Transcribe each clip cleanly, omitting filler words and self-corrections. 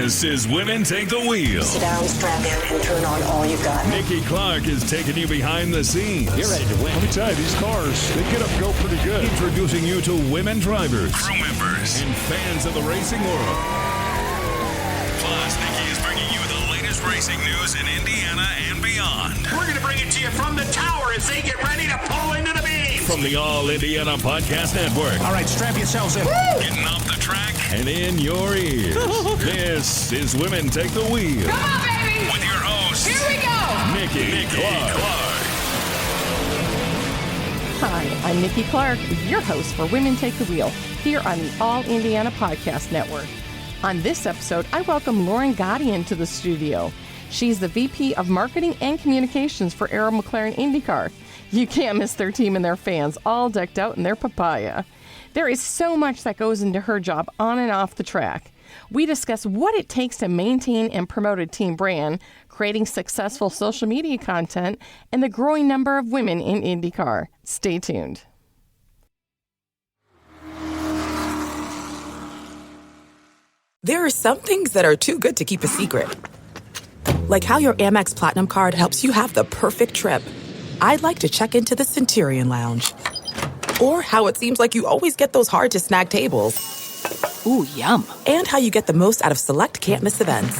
This is Women Take the Wheel. Sit down, strap in, and turn on all you've got. Nikki Clark is taking you behind the scenes. You're ready to win. Let me tell you, these cars, they get up and go pretty good. Introducing you to women drivers, Crew members, and fans of the racing world. Plus, Nikki is bringing you the latest racing news in Indiana and beyond. We're going to bring it to you from the tower as they get ready to pull into the beam. From the All Indiana Podcast Network. All right, strap yourselves in. Getting off the track And in your ears. This is Women Take the Wheel. Come on, baby! with your host, Here we go! Nikki Clark. Hi, I'm Nikki Clark, your host for Women Take the Wheel, here on the All Indiana Podcast Network. On this episode, I welcome Lauren Gaudion to the studio. She's the VP of Marketing and Communications for Arrow McLaren IndyCar. You can't miss their team and their fans, all decked out in their papaya. There is so much that goes into her job on and off the track. We discuss what it takes to maintain and promote a team brand, creating successful social media content, and the growing number of women in IndyCar. Stay tuned. There are some things that are too good to keep a secret. Like how your Amex Platinum card helps you have the perfect trip. I'd like to check into the Centurion Lounge. Or how it seems like you always get those hard-to-snag tables. Ooh, yum. And how you get the most out of select can't-miss events.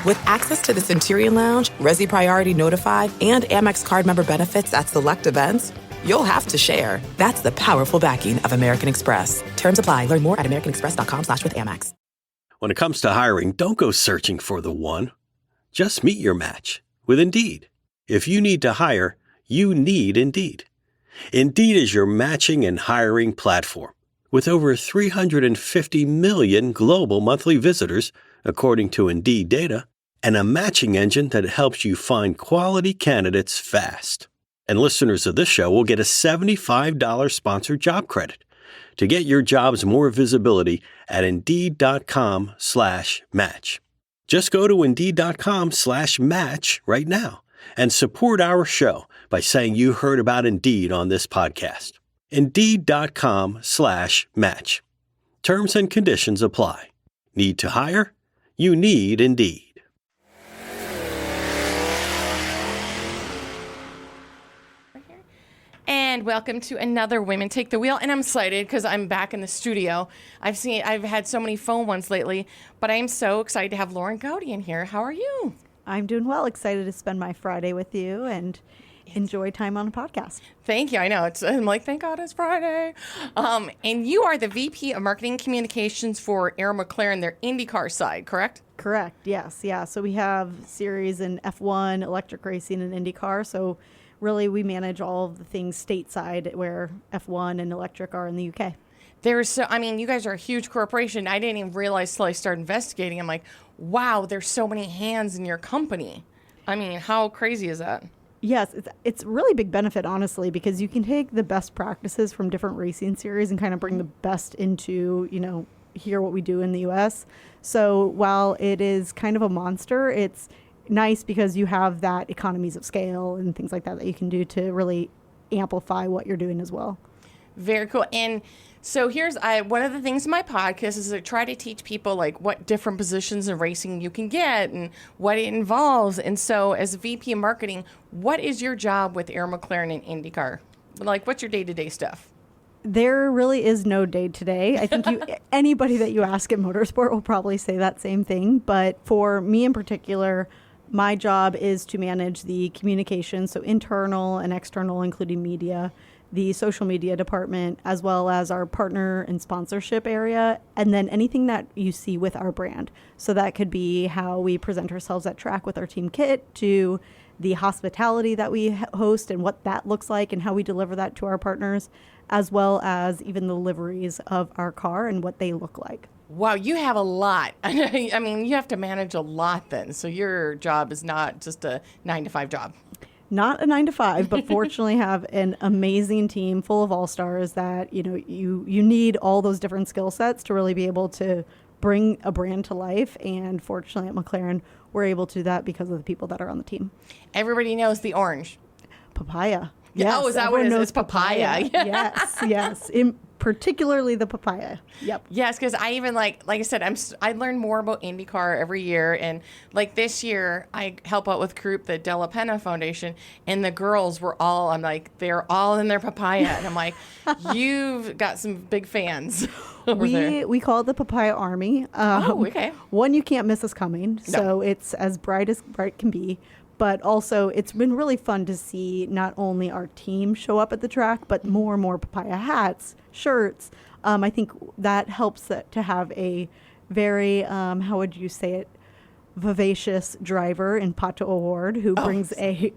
With access to the Centurion Lounge, Resi Priority Notified, and Amex card member benefits at select events, you'll have to share. That's the powerful backing of American Express. Terms apply. Learn more at americanexpress.com/withAmex. When it comes to hiring, don't go searching for the one. Just meet your match with Indeed. If you need to hire, you need Indeed. Indeed is your matching and hiring platform with over 350 million global monthly visitors, according to Indeed data, and a matching engine that helps you find quality candidates fast. And listeners of this show will get a $75 sponsored job credit to get your jobs more visibility at Indeed.com/match. Just go to Indeed.com/match right now and support our show by saying you heard about Indeed on this podcast. Indeed.com/match. Terms and conditions apply. Need to hire? You need Indeed. And welcome to another Women Take the Wheel. And I'm excited because I'm back in the studio. I've had so many phone ones lately, but I'm so excited to have Lauren Gaudion here. How are you? I'm doing well. Excited to spend my Friday with you and enjoy time on a podcast. Thank you. I know. I'm like, thank God it's Friday. And you are the VP of Marketing Communications for Arrow McLaren, their IndyCar side, correct? Correct. Yes. Yeah. So we have series in F1, electric racing, and IndyCar. So really, we manage all of the things stateside where F1 and electric are in the UK. You guys are a huge corporation. I didn't even realize till I started investigating. I'm like, wow, there's so many hands in your company. I mean, how crazy is that? Yes, it's really big benefit, honestly, because you can take the best practices from different racing series and kind of bring the best into, here what we do in the U.S. So while it is kind of a monster, it's nice because you have that economies of scale and things like that you can do to really amplify what you're doing as well. Very cool. And so here's one of the things in my podcast is I try to teach people like what different positions in racing you can get and what it involves. And so as a VP of marketing, what is your job with Arrow McLaren and IndyCar? Like, what's your day-to-day stuff? There really is no day-to-day. I think anybody that you ask in motorsport will probably say that same thing. But for me in particular, my job is to manage the communication, so internal and external, including media, the social media department, as well as our partner and sponsorship area, and then anything that you see with our brand. So that could be how we present ourselves at track with our team kit, to the hospitality that we host and what that looks like and how we deliver that to our partners, as well as even the liveries of our car and what they look like. Wow, you have a lot. I mean, you have to manage a lot then. So your job is not just a 9-to-5 job. Not a 9-to-5, but fortunately have an amazing team full of all-stars that, you need all those different skill sets to really be able to bring a brand to life. And fortunately at McLaren, we're able to do that because of the people that are on the team. Everybody knows the orange. Papaya. Yes. Oh, is that what it is? It's papaya. Yes. particularly the papaya. Yep. Yes, because I even like I said, I learn more about IndyCar every year, and like this year I help out with group the Della Penna Foundation, and the girls were all they're all in their papaya, and I'm like, you've got some big fans. We call it the Papaya Army. Okay. One, you can't miss us coming, so it's as bright can be. But also, it's been really fun to see not only our team show up at the track, but more and more papaya hats, shirts. I think that helps to have a very, how would you say it, vivacious driver in Pato Award who brings a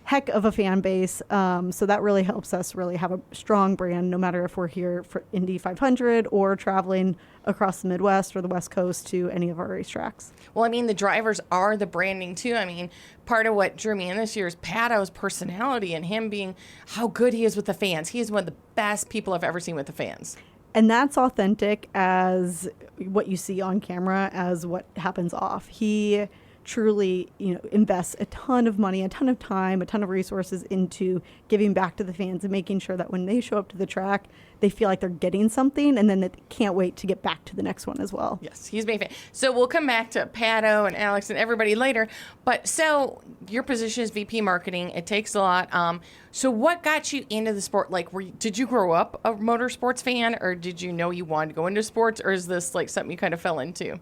heck of a fan base. So that really helps us really have a strong brand, no matter if we're here for Indy 500 or traveling across the Midwest or the West Coast to any of our racetracks. Well, I mean, the drivers are the branding too. I mean, part of what drew me in this year is Pato's personality and him being how good he is with the fans. He is one of the best people I've ever seen with the fans. And that's authentic as what you see on camera as what happens off. He truly, invests a ton of money, a ton of time, a ton of resources into giving back to the fans and making sure that when they show up to the track, they feel like they're getting something, and then they can't wait to get back to the next one as well. Yes, he's being fan. So we'll come back to Pato and Alex and everybody later. But so your position is VP Marketing. It takes a lot. So what got you into the sport? Like, did you grow up a motorsports fan, or did you know you wanted to go into sports, or is this like something you kind of fell into?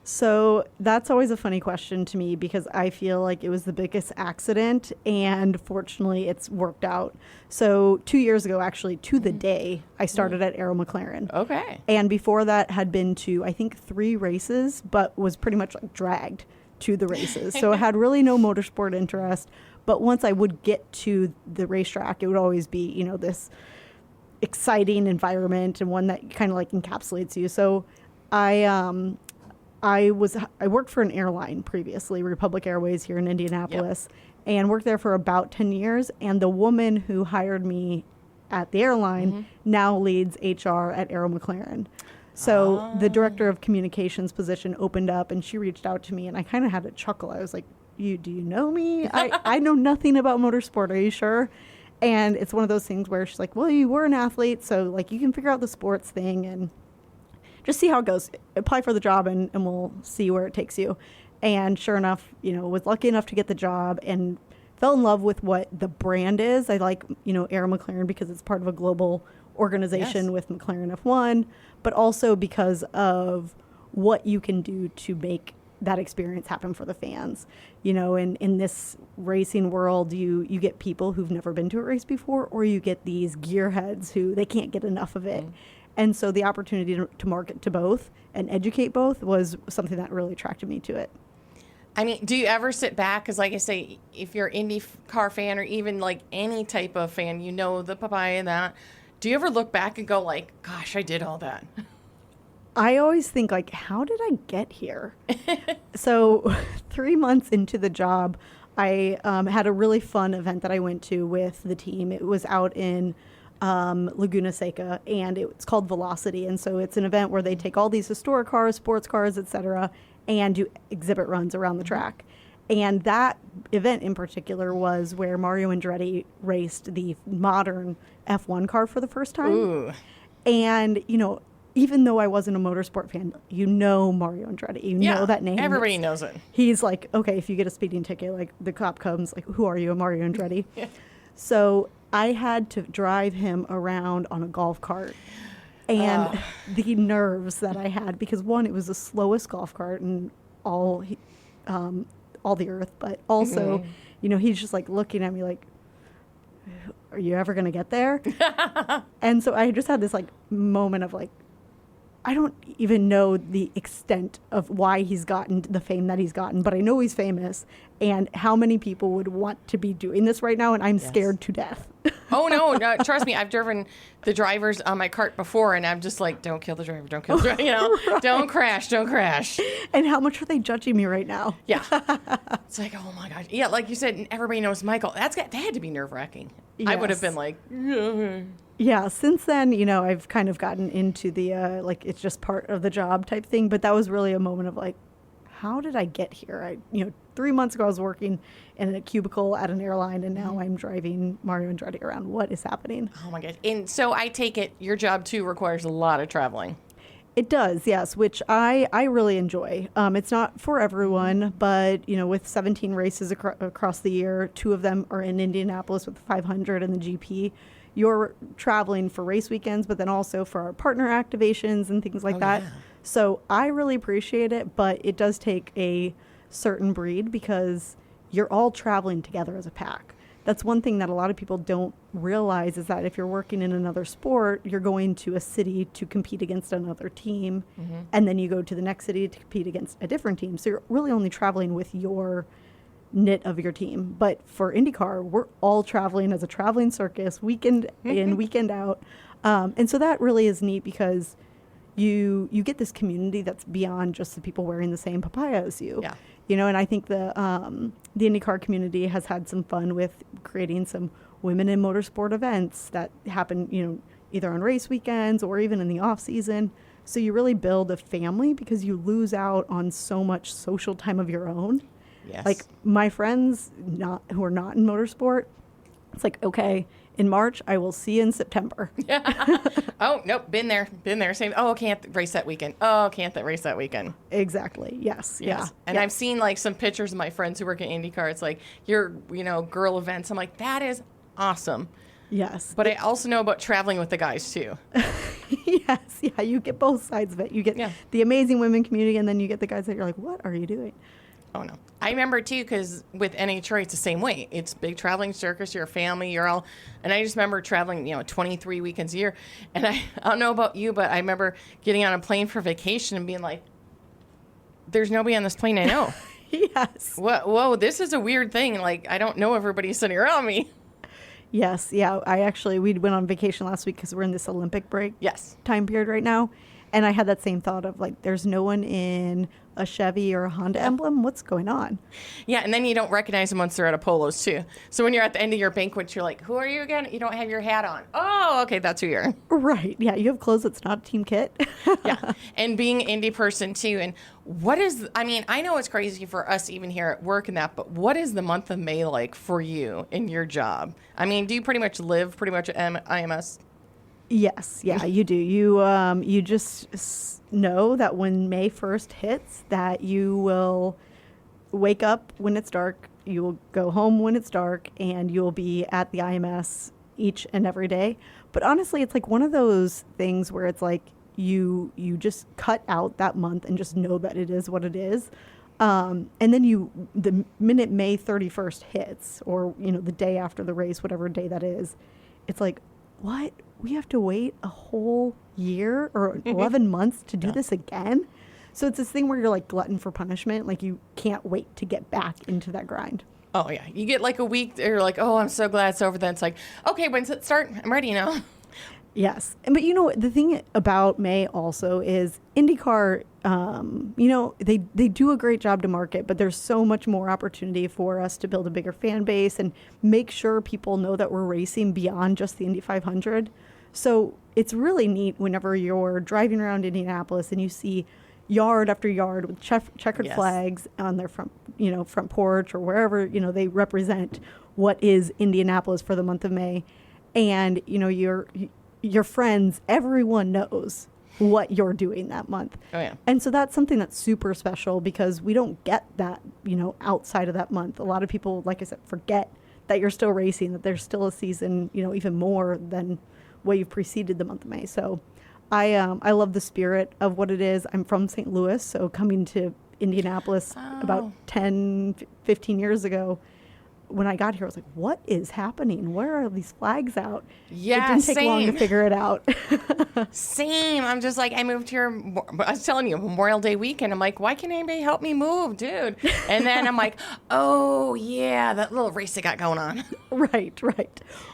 So that's always a funny question to me because I feel like it was the biggest accident, and fortunately it's worked out. So 2 years ago, actually, to the day, I started at Arrow McLaren. Okay. And before that had been to, I think, 3 races, but was pretty much like dragged to the races. So I had really no motorsport interest. But once I would get to the racetrack, it would always be, this exciting environment and one that kind of like encapsulates you. So I worked for an airline previously, Republic Airways here in Indianapolis, and worked there for about 10 years. And the woman who hired me at the airline now leads HR at Arrow McLaren. So the director of communications position opened up, and she reached out to me, and I kind of had a chuckle. I was like, do you know me? I know nothing about motorsport. Are you sure? And it's one of those things where she's like, well, you were an athlete, so like you can figure out the sports thing and just see how it goes. Apply for the job and we'll see where it takes you. And sure enough, was lucky enough to get the job and fell in love with what the brand is. I like, Arrow McLaren because it's part of a global organization with McLaren F1, but also because of what you can do to make that experience happen for the fans. In this racing world, you get people who've never been to a race before, or you get these gearheads who they can't get enough of it. And so the opportunity to market to both and educate both was something that really attracted me to it. I mean, do you ever sit back? Because like I say, if you're an IndyCar fan or even like any type of fan, the papaya and that, do you ever look back and go like, gosh, I did all that? I always think like, how did I get here? So 3 months into the job, I had a really fun event that I went to with the team. It was out in Laguna Seca, and it's called Velocity. And so it's an event where they take all these historic cars, sports cars, etc., and do exhibit runs around the track. And that event in particular was where Mario Andretti raced the modern F1 car for the first time. Ooh. And, even though I wasn't a motorsport fan, Mario Andretti. You know that name. Everybody knows it. He's like, okay, if you get a speeding ticket, like the cop comes, like, who are you, Mario Andretti? So I had to drive him around on a golf cart. And the nerves that I had, because one, it was the slowest golf cart in all the earth, but also, he's just like looking at me like, are you ever going to get there? And so I just had this like moment of like, I don't even know the extent of why he's gotten the fame that he's gotten, but I know he's famous, and how many people would want to be doing this right now, and I'm scared to death. Oh, no, trust me. I've driven the drivers on my cart before, and I'm just like, don't kill the driver, don't kill the driver, Right. Don't crash. And how much are they judging me right now? Yeah. It's like, oh my gosh. Yeah, like you said, everybody knows Michael. That had to be nerve-wracking. I would have been like, Yeah, since then, I've kind of gotten into the, it's just part of the job type thing. But that was really a moment of like, how did I get here? 3 3 months ago I was working in a cubicle at an airline, and now I'm driving Mario Andretti around. What is happening? Oh my gosh. And so I take it your job too requires a lot of traveling. It does, yes, which I really enjoy. It's not for everyone, but with 17 races across the year, 2 of them are in Indianapolis with the 500 and the GP. You're traveling for race weekends, but then also for our partner activations and things like that. Yeah. So I really appreciate it, but it does take a certain breed because you're all traveling together as a pack. That's one thing that a lot of people don't realize, is that if you're working in another sport, you're going to a city to compete against another team, and then you go to the next city to compete against a different team. So you're really only traveling with your knit of your team. But for IndyCar, we're all traveling as a traveling circus, weekend in, weekend out. And so that really is neat because you get this community that's beyond just the people wearing the same papaya as you. Yeah. And I think the IndyCar community has had some fun with creating some women in motorsport events that happen, either on race weekends or even in the off season. So you really build a family because you lose out on so much social time of your own. Yes. Like my friends who are not in motorsport, it's like, okay, in March, I will see you in September. Oh, nope. Been there. Same. Oh, can't race that weekend. Oh, can't race that weekend. Exactly. Yes. Yeah. And I've seen like some pictures of my friends who work at IndyCar. It's like your, girl events. I'm like, that is awesome. Yes. But I also know about traveling with the guys too. Yes. Yeah. You get both sides of it. You get the amazing women community, and then you get the guys that you're like, what are you doing? Oh, no. I remember, too, because with NHRA, it's the same way. It's big traveling circus. You're a family. You're all... And I just remember traveling, 23 weekends a year. And I don't know about you, but I remember getting on a plane for vacation and being like, there's nobody on this plane I know. Yes. Whoa, this is a weird thing. Like, I don't know everybody sitting around me. Yes. Yeah. We went on vacation last week because we're in this Olympic break time period right now. And I had that same thought of like, there's no one in a Chevy or a Honda emblem. What's going on? Yeah, and then you don't recognize them once they're at a Polos too. So when you're at the end of your banquet, you're like, who are you again? You don't have your hat on. Oh, okay, that's who you are. Right. Yeah, you have clothes that's not a team kit. Yeah, and being an Indy person too. And I know it's crazy for us even here at work and that, but what is the month of May like for you in your job? Do you pretty much live at IMS? Yes, yeah, you do. You just know that when May 1st hits, that you will wake up when it's dark, you will go home when it's dark, and you'll be at the IMS each and every day. But honestly, it's like one of those things where it's like you just cut out that month and just know that it is what it is. And then the minute May 31st hits, or the day after the race, whatever day that is, it's like, what? We have to wait a whole year or 11 months to do this again? So it's this thing where you're like glutton for punishment. Like you can't wait to get back into that grind. Oh, yeah. You get like a week, you're like, oh, I'm so glad it's over. Then it's like, okay, when's it start? I'm ready now. Yes. But the thing about May also is IndyCar, they do a great job to market, but there's so much more opportunity for us to build a bigger fan base and make sure people know that we're racing beyond just the Indy 500. So it's really neat whenever you're driving around Indianapolis and you see yard after yard with checkered flags on their front porch or wherever, they represent what is Indianapolis for the month of May. And, your friends, everyone knows what you're doing that month. Oh, yeah. And so that's something that's super special because we don't get that, outside of that month. A lot of people, like I said, forget that you're still racing, that there's still a season, even more than what you've preceded the month of May. So I love the spirit of what it is. I'm from St. Louis, so coming to Indianapolis about 10, 15 years ago, when I got here, I was like, what is happening? Where are these flags out? Yeah, it didn't take long to figure it out. Same. I'm just like, I moved here, I was telling you, Memorial Day weekend. I'm like, why can't anybody help me move, dude? And then I'm like, oh, yeah, that little race they got going on. Right.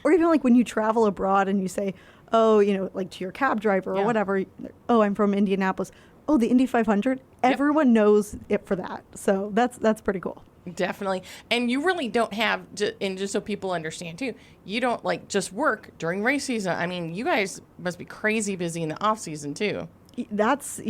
Or even like when you travel abroad and you say, oh, like to your cab driver or whatever, oh, I'm from Indianapolis. Oh, the Indy 500? Everyone knows it for that. So that's pretty cool. Definitely. And you really don't have, and just so people understand too, you don't like just work during race season. You guys must be crazy busy in the off season too. That's,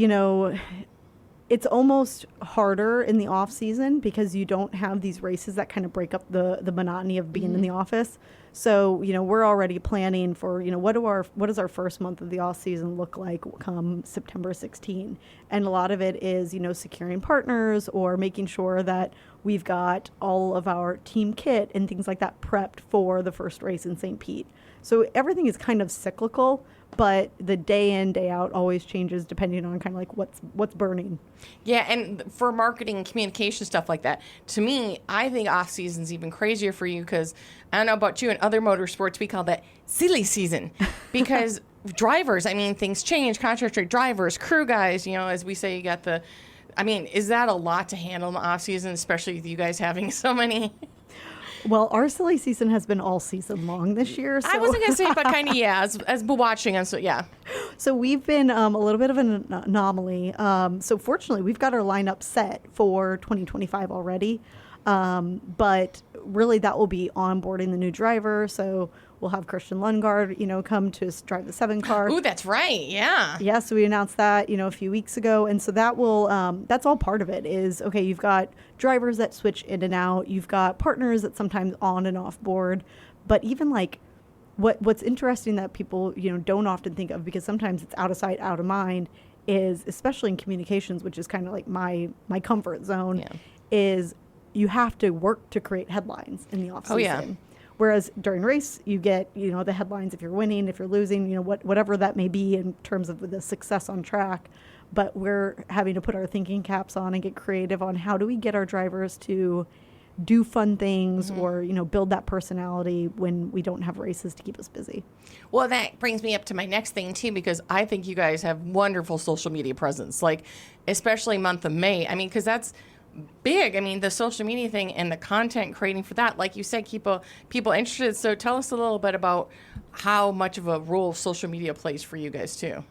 it's almost harder in the off season because you don't have these races that kind of break up the monotony of being in the office. So, we're already planning for, what does our first month of the off season look like come September 16? And a lot of it is, securing partners or making sure that we've got all of our team kit and things like that prepped for the first race in St. Pete. So everything is kind of cyclical, but the day in, day out always changes depending on kind of like what's burning. Yeah, and for marketing and communication stuff like that, to me, I think off season's even crazier for you because I don't know about you, in other motorsports we call that silly season because drivers, things change, contract drivers, crew guys, as we say, you got is that a lot to handle in the off season, especially with you guys having so many? Well, our silly season has been all season long this year. So. I wasn't going to say, but kind of, as watching us, so yeah. So we've been a little bit of an anomaly. So fortunately, we've got our lineup set for 2025 already. But really, that will be onboarding the new driver. So we'll have Christian Lundgaard, come to drive the 7 car. Ooh, that's right. Yeah. Yeah. So we announced that, a few weeks ago. And so that will, that's all part of it is, okay, you've got drivers that switch in and out. You've got partners that sometimes on and off board. But even like what's interesting that people, don't often think of because sometimes it's out of sight, out of mind is, especially in communications, which is kind of like my comfort zone, is you have to work to create headlines in the off season. Oh, yeah. Whereas during race, you get, the headlines if you're winning, if you're losing, whatever that may be in terms of the success on track. But we're having to put our thinking caps on and get creative on how do we get our drivers to do fun things or, build that personality when we don't have races to keep us busy. Well, that brings me up to my next thing, too, because I think you guys have wonderful social media presence, like especially month of May. Because that's big. The social media thing and the content creating for that, like you said, keep people interested. So tell us a little bit about how much of a role social media plays for you guys too.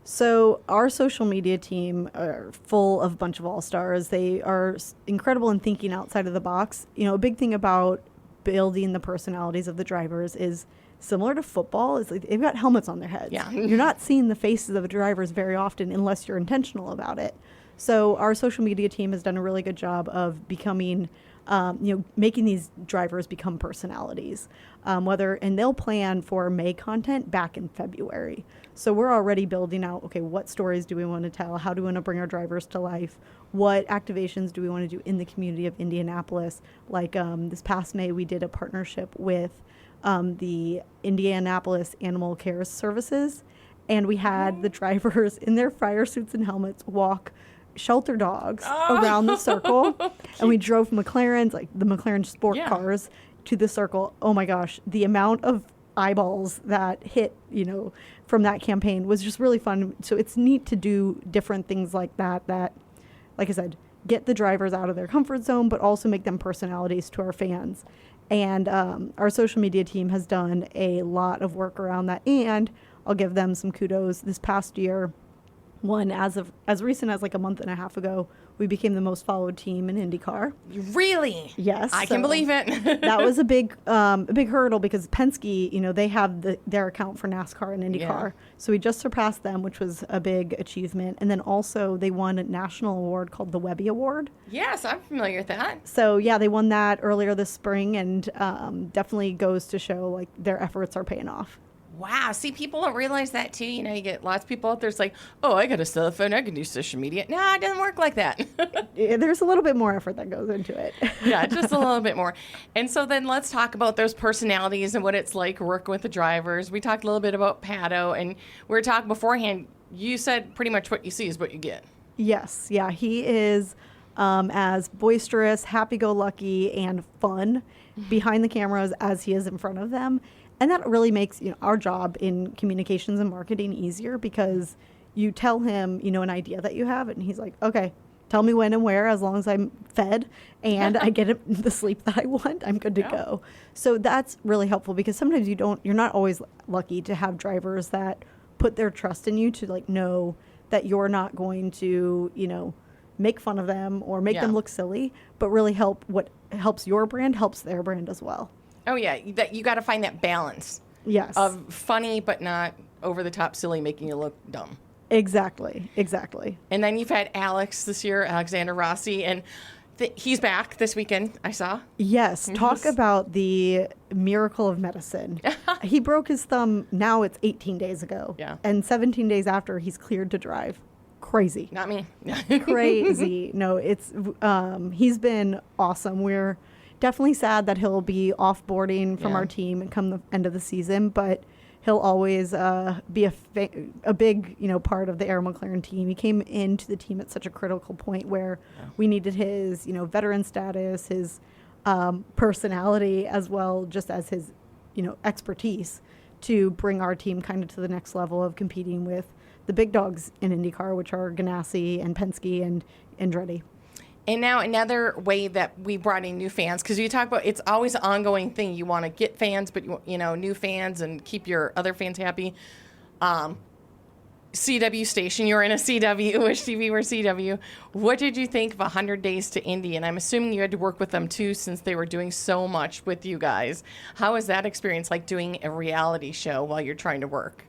So our social media team are full of a bunch of all-stars. They are incredible in thinking outside of the box. A big thing about building the personalities of the drivers is similar to football. Is like they've got helmets on their heads. Yeah. You're not seeing the faces of the drivers very often unless you're intentional about it. So our social media team has done a really good job of becoming, making these drivers become personalities. And they'll plan for May content back in February. So we're already building out, okay, what stories do we want to tell? How do we want to bring our drivers to life? What activations do we want to do in the community of Indianapolis? Like this past May, we did a partnership with the Indianapolis Animal Care Services. And we had the drivers in their fire suits and helmets walk shelter dogs around the circle. And we drove McLaren's, like the McLaren sport cars, to the circle. Oh my gosh, the amount of eyeballs that hit, from that campaign was just really fun. So it's neat to do different things like that, like I said, get the drivers out of their comfort zone, but also make them personalities to our fans. And our social media team has done a lot of work around that. And I'll give them some kudos. This past year, as recent as like a month and a half ago, we became the most followed team in IndyCar. Really? Yes. I can believe it. That was a big hurdle because Penske, they have their account for NASCAR and IndyCar. Yeah. So we just surpassed them, which was a big achievement. And then also they won a national award called the Webby Award. Yes, I'm familiar with that. So yeah, they won that earlier this spring and definitely goes to show like their efforts are paying off. Wow. See, people don't realize that, too. You get lots of people out there. It's like, oh, I got a cell phone. I can do social media. No, it doesn't work like that. There's a little bit more effort that goes into it. Yeah, just a little bit more. And so then let's talk about those personalities and what it's like working with the drivers. We talked a little bit about Pato, and we were talking beforehand. You said pretty much what you see is what you get. Yes. Yeah, he is as boisterous, happy-go-lucky, and fun behind the cameras as he is in front of them. And that really makes our job in communications and marketing easier because you tell him, an idea that you have, and he's like, okay, tell me when and where, as long as I'm fed and I get the sleep that I want, I'm good to go. So that's really helpful because sometimes you're not always lucky to have drivers that put their trust in you to know that you're not going to, make fun of them or make them look silly, but really what helps your brand helps their brand as well. Oh, yeah. That you got to find that balance. Yes. Of funny, but not over the top silly, making you look dumb. Exactly. And then you've had Alex this year, Alexander Rossi, and he's back this weekend, I saw. Yes. Talk about the miracle of medicine. He broke his thumb. Now it's 18 days ago. Yeah. And 17 days after, he's cleared to drive. Crazy. Not me. Crazy. No, he's been awesome. We're definitely sad that he'll be offboarding from our team and come the end of the season, but he'll always be a big, part of the Arrow McLaren team. He came into the team at such a critical point where we needed his, veteran status, his personality, as well just as his, expertise to bring our team kind of to the next level of competing with the big dogs in IndyCar, which are Ganassi and Penske and Andretti. And now another way that we brought in new fans, because you talk about it's always an ongoing thing. You want to get fans, but new fans and keep your other fans happy. CW station, you're in a CW, Wish TV were CW. What did you think of 100 Days to Indy? And I'm assuming you had to work with them too, since they were doing so much with you guys. How was that experience, like doing a reality show while you're trying to work?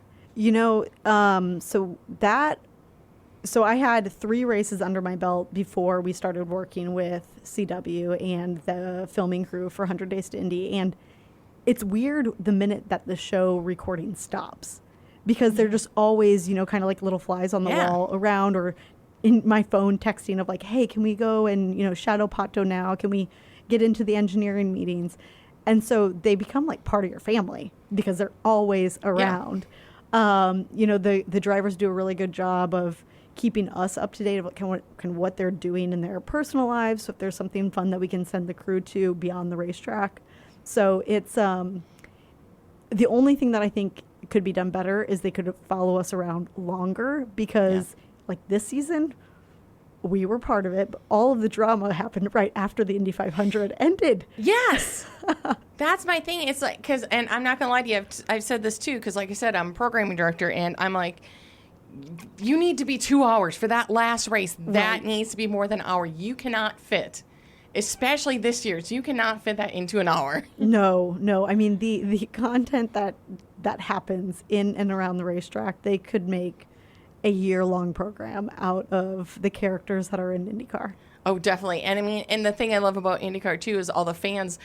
So I had 3 races under my belt before we started working with CW and the filming crew for 100 Days to Indy. And it's weird the minute that the show recording stops, because they're just always, kind of like little flies on the wall around, or in my phone texting of like, hey, can we go and, shadow Pato now? Can we get into the engineering meetings? And so they become like part of your family because they're always around. The drivers do a really good job of keeping us up to date about what they're doing in their personal lives. So if there's something fun that we can send the crew to beyond the racetrack. So it's the only thing that I think could be done better is they could follow us around longer, because like this season we were part of it, but all of the drama happened right after the Indy 500 ended. Yes. That's my thing. It's like, and I'm not going to lie to you, I've said this too, because like I said, I'm a programming director, and I'm like, you need to be 2 hours for that last race. That needs to be more than an hour. You cannot fit, especially this year, so you cannot fit that into an hour. No. I mean, the content that happens in and around the racetrack, they could make a year-long program out of the characters that are in IndyCar. Oh, definitely. And I mean, and the thing I love about IndyCar too is all the fans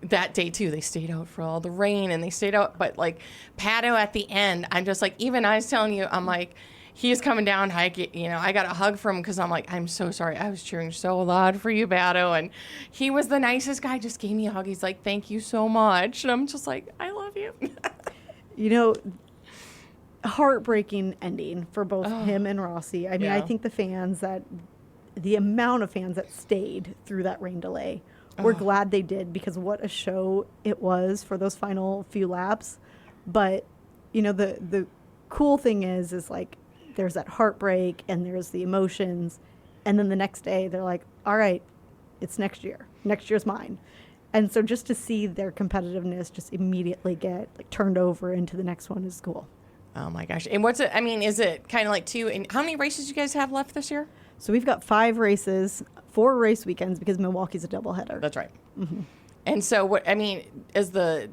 that day too. They stayed out for all the rain and they stayed out. But like Pato at the end, I'm just like, even I was telling you, I'm like, he is coming down. I got a hug from him because I'm like, I'm so sorry. I was cheering so loud for you, Pato. And he was the nicest guy. Just gave me a hug. He's like, thank you so much. And I'm just like, I love you. Heartbreaking ending for both him and Rossi. I mean, I think the amount of fans that stayed through that rain delay, we're glad they did, because what a show it was for those final few laps. But, the cool thing is like, there's that heartbreak and there's the emotions. And then the next day they're like, all right, it's next year. Next year's mine. And so just to see their competitiveness just immediately get like turned over into the next one is cool. Oh my gosh. And what's it? I mean, is it kind of like and how many races do you guys have left this year? So we've got 5 races, 4 race weekends, because Milwaukee's a doubleheader. That's right. Mm-hmm. And so as the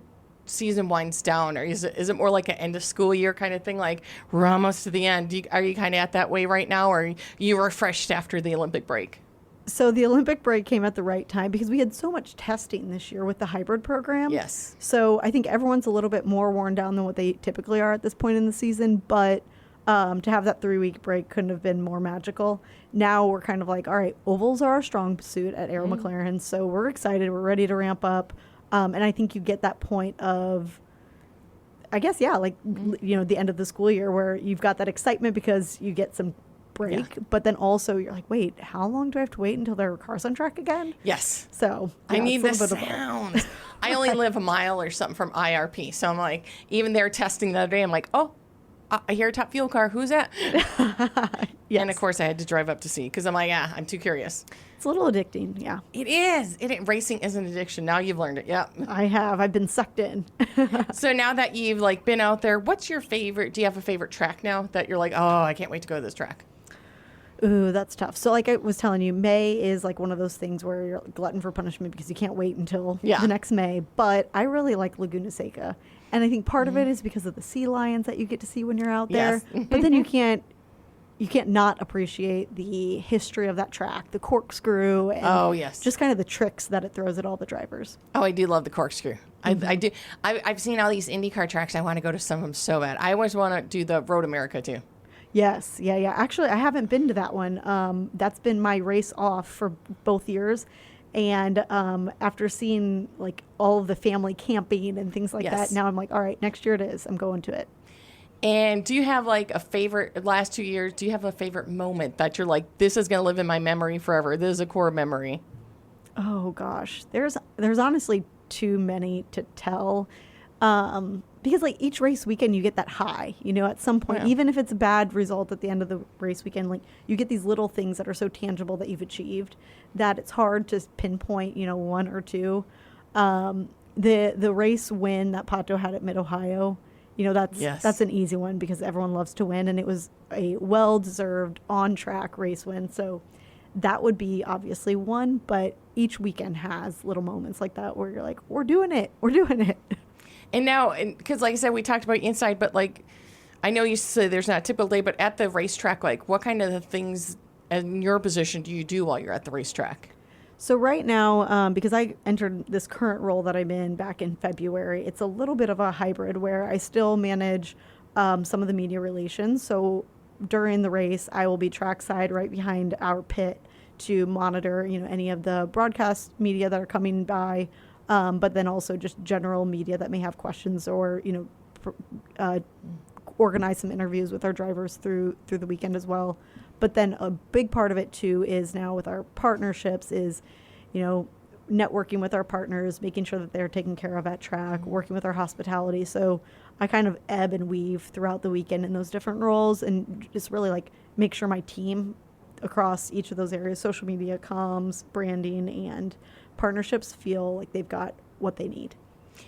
season winds down, or is it more like an end of school year kind of thing? Like we're almost to the end. Are you kind of at that way right now, or are you refreshed after the Olympic break? So the Olympic break came at the right time because we had so much testing this year with the hybrid program. Yes. So I think everyone's a little bit more worn down than what they typically are at this point in the season, but to have that 3-week break couldn't have been more magical. Now we're kind of like, all right, ovals are our strong suit at Arrow McLaren, so we're excited. We're ready to ramp up. And I think you get that point of, I guess, the end of the school year where you've got that excitement because you get some break, but then also you're like, wait, how long do I have to wait until their car's on track again? Yes. So I need the sound. I only live a mile or something from IRP, so I'm like, even they're testing the other day, I'm like, oh, I hear a top fuel car. Who's that? Yes. And of course I had to drive up to see, because I'm like, I'm too curious. It's a little addicting, yeah. It is. Racing is an addiction. Now you've learned it. Yep. I have. I've been sucked in. So now that you've been out there, what's your favorite? Do you have a favorite track now that you're like, oh, I can't wait to go to this track? Ooh, that's tough. So like I was telling you, May is like one of those things where you're glutton for punishment because you can't wait until the next May. But I really like Laguna Seca. And I think part of it is because of the sea lions that you get to see when you're out there. Yes. But then you can't not appreciate the history of that track, the corkscrew, and just kind of the tricks that it throws at all the drivers. Oh, I do love the corkscrew. I do. I've seen all these IndyCar tracks. I want to go to some of them so bad. I always want to do the Road America too. Yes, yeah. Actually, I haven't been to that one. That's been my race off for both years. And after seeing like all of the family camping and things like that, now I'm like, all right, next year it is. I'm going to it. And do you have like a favorite, last 2 years, do you have a favorite moment that you're like, this is going to live in my memory forever? This is a core memory. Oh, gosh. There's honestly too many to tell. Because like each race weekend you get that high, at some point, even if it's a bad result at the end of the race weekend, like you get these little things that are so tangible that you've achieved that it's hard to pinpoint, one or two. The race win that Pato had at Mid-Ohio, that's an easy one because everyone loves to win, and it was a well-deserved on-track race win. So that would be obviously one, but each weekend has little moments like that where you're like, we're doing it. And now, because like I said, we talked about inside, but like, I know you say there's not a typical day, but at the racetrack, like what kind of things in your position do you do while you're at the racetrack? So right now, because I entered this current role that I'm in back in February, it's a little bit of a hybrid where I still manage some of the media relations. So during the race, I will be trackside right behind our pit to monitor, any of the broadcast media that are coming by. But then also just general media that may have questions or, organize some interviews with our drivers through the weekend as well. But then a big part of it, too, is now with our partnerships is, networking with our partners, making sure that they're taken care of at track, working with our hospitality. So I kind of ebb and weave throughout the weekend in those different roles and just really like make sure my team across each of those areas, social media, comms, branding, and partnerships feel like they've got what they need.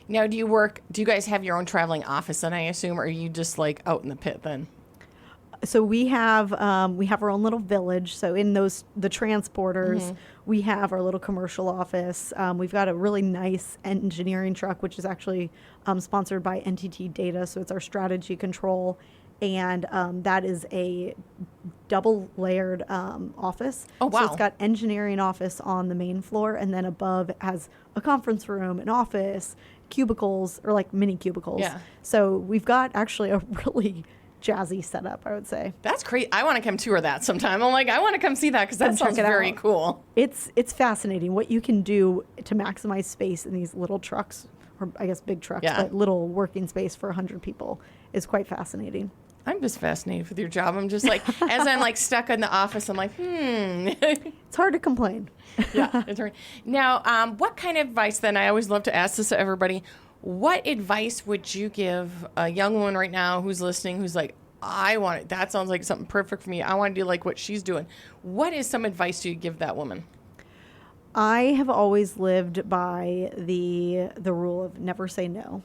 Now, do you guys have your own traveling office then, I assume, or are you just like out in the pit then? So we have our own little village. So in the transporters, we have our little commercial office. We've got a really nice engineering truck, which is actually sponsored by NTT Data. So it's our strategy control. And that is a double layered office. Oh, wow. So it's got engineering office on the main floor, and then above it has a conference room, an office, cubicles, or like mini cubicles. Yeah. So we've got actually a really jazzy setup, I would say. That's great. I want to come tour that sometime. I'm like, I want to come see that because that sounds very cool. It's fascinating what you can do to maximize space in these little trucks, or I guess big trucks, but little working space for 100 people is quite fascinating. I'm just fascinated with your job. I'm just like, as I'm like stuck in the office, I'm like, It's hard to complain. Yeah, it's hard. Now, what kind of advice then, I always love to ask this to everybody, what advice would you give a young woman right now who's listening, who's like, that sounds like something perfect for me. I want to do like what she's doing. What is some advice do you give that woman? I have always lived by the rule of never say no.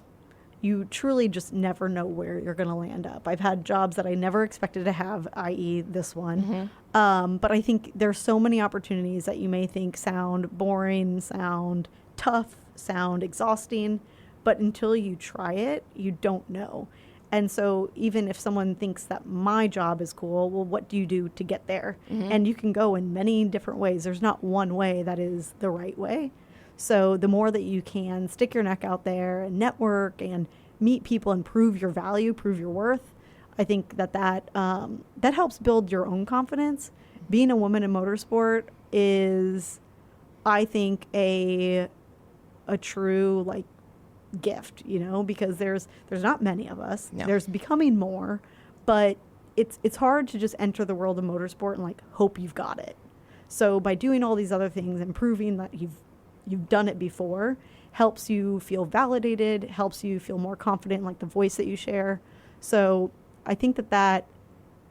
You truly just never know where you're going to land up. I've had jobs that I never expected to have, i.e. this one. But I think there's so many opportunities that you may think sound boring, sound tough, sound exhausting, but until you try it, you don't know. And so even if someone thinks that my job is cool, well, what do you do to get there? And you can go in many different ways. There's not one way that is the right way. So the more that you can stick your neck out there and network and meet people and prove your value, prove your worth, I think that helps build your own confidence. Being a woman in motorsport is, I think, a true like gift, because there's not many of us. No. There's becoming more, but it's hard to just enter the world of motorsport and like hope you've got it. So by doing all these other things and proving that you've done it before helps you feel validated, helps you feel more confident in like the voice that you share. So I think that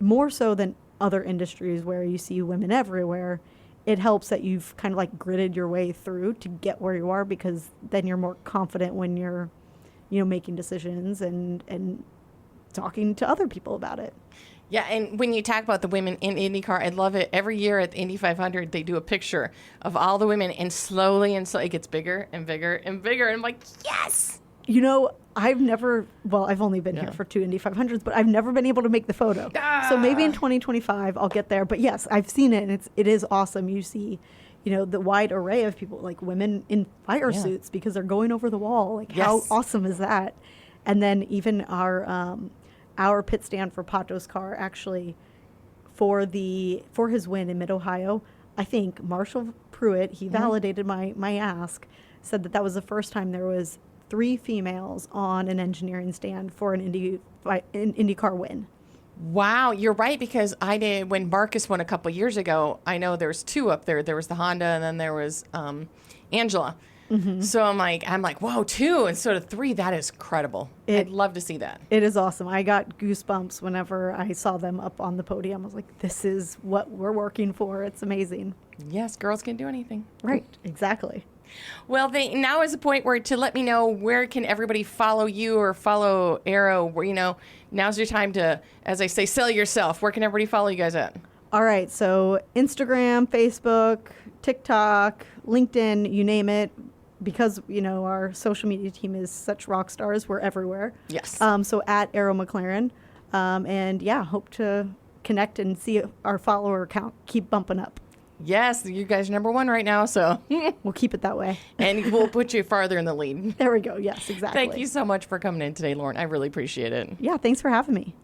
more so than other industries where you see women everywhere, it helps that you've kind of like gritted your way through to get where you are, because then you're more confident when you're, making decisions and talking to other people about it. Yeah, and when you talk about the women in IndyCar, I love it. Every year at the Indy 500, they do a picture of all the women, and slowly it gets bigger and bigger and bigger. And I'm like, yes! I've only been here for 2 Indy 500s, but I've never been able to make the photo. So maybe in 2025 I'll get there. But yes, I've seen it, and it is awesome. You see, the wide array of people, like women in fire suits because they're going over the wall. Like, how awesome is that? And then even our pit stand for Pato's car, actually, for his win in Mid-Ohio, I think Marshall Pruitt, he validated my ask, said that was the first time there was 3 females on an engineering stand for an IndyCar win. Wow, you're right, because I did when Marcus won a couple years ago. I know there's 2 up there. There was the Honda, and then there was Angela. Mm-hmm. So I'm like, whoa, 2 instead of 3. That is incredible. I'd love to see that. It is awesome. I got goosebumps whenever I saw them up on the podium. I was like, this is what we're working for. It's amazing. Yes, girls can do anything. Right, exactly. Well, now is the point where to let me know where can everybody follow you or follow Aero. Where now's your time to, as I say, sell yourself. Where can everybody follow you guys at? All right, so Instagram, Facebook, TikTok, LinkedIn, you name it. Because our social media team is such rock stars, we're everywhere. Yes. So at Aero McLaren, and hope to connect and see our follower count keep bumping up. Yes, you guys are number 1 right now, so we'll keep it that way. And we'll put you farther in the lead. There we go. Yes, exactly. Thank you so much for coming in today, Lauren. I really appreciate it. Yeah, thanks for having me.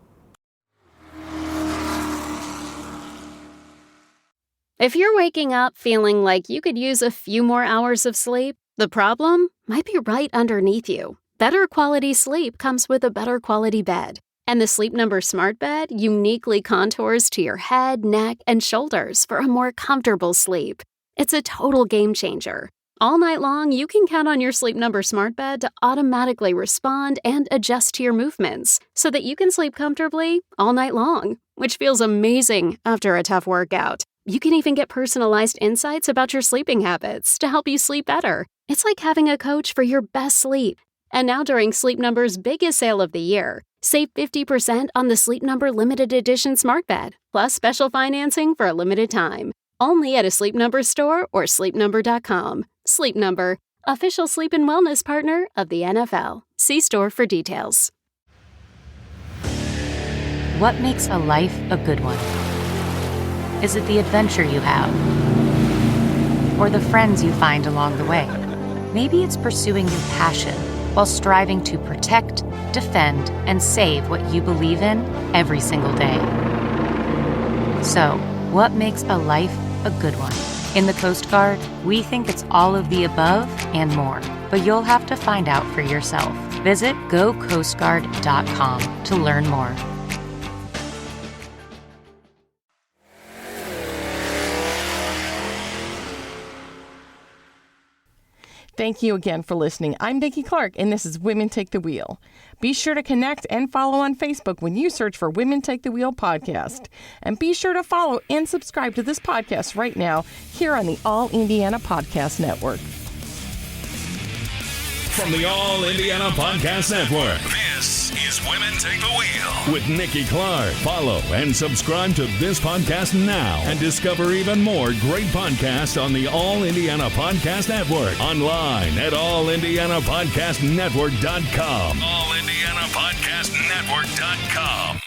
If you're waking up feeling like you could use a few more hours of sleep, the problem might be right underneath you. Better quality sleep comes with a better quality bed. And the Sleep Number Smart Bed uniquely contours to your head, neck, and shoulders for a more comfortable sleep. It's a total game changer. All night long, you can count on your Sleep Number Smart Bed to automatically respond and adjust to your movements so that you can sleep comfortably all night long, which feels amazing after a tough workout. You can even get personalized insights about your sleeping habits to help you sleep better. It's like having a coach for your best sleep. And now during Sleep Number's biggest sale of the year, save 50% on the Sleep Number Limited Edition Smart Bed, plus special financing for a limited time. Only at a Sleep Number store or sleepnumber.com. Sleep Number, official sleep and wellness partner of the NFL. See store for details. What makes a life a good one? Is it the adventure you have? Or the friends you find along the way? Maybe it's pursuing your passion while striving to protect, defend, and save what you believe in every single day. So, what makes a life a good one? In the Coast Guard, we think it's all of the above and more, but you'll have to find out for yourself. Visit gocoastguard.com to learn more. Thank you again for listening. I'm Nikki Clark, and this is Women Take the Wheel. Be sure to connect and follow on Facebook when you search for Women Take the Wheel podcast. And be sure to follow and subscribe to this podcast right now here on the All Indiana Podcast Network. From the All Indiana Podcast Network, This is Women Take the Wheel. with Nikki Clark. Follow and subscribe to this podcast now and discover even more great podcasts on the All Indiana Podcast Network. Online at allindianapodcastnetwork.com. allindianapodcastnetwork.com.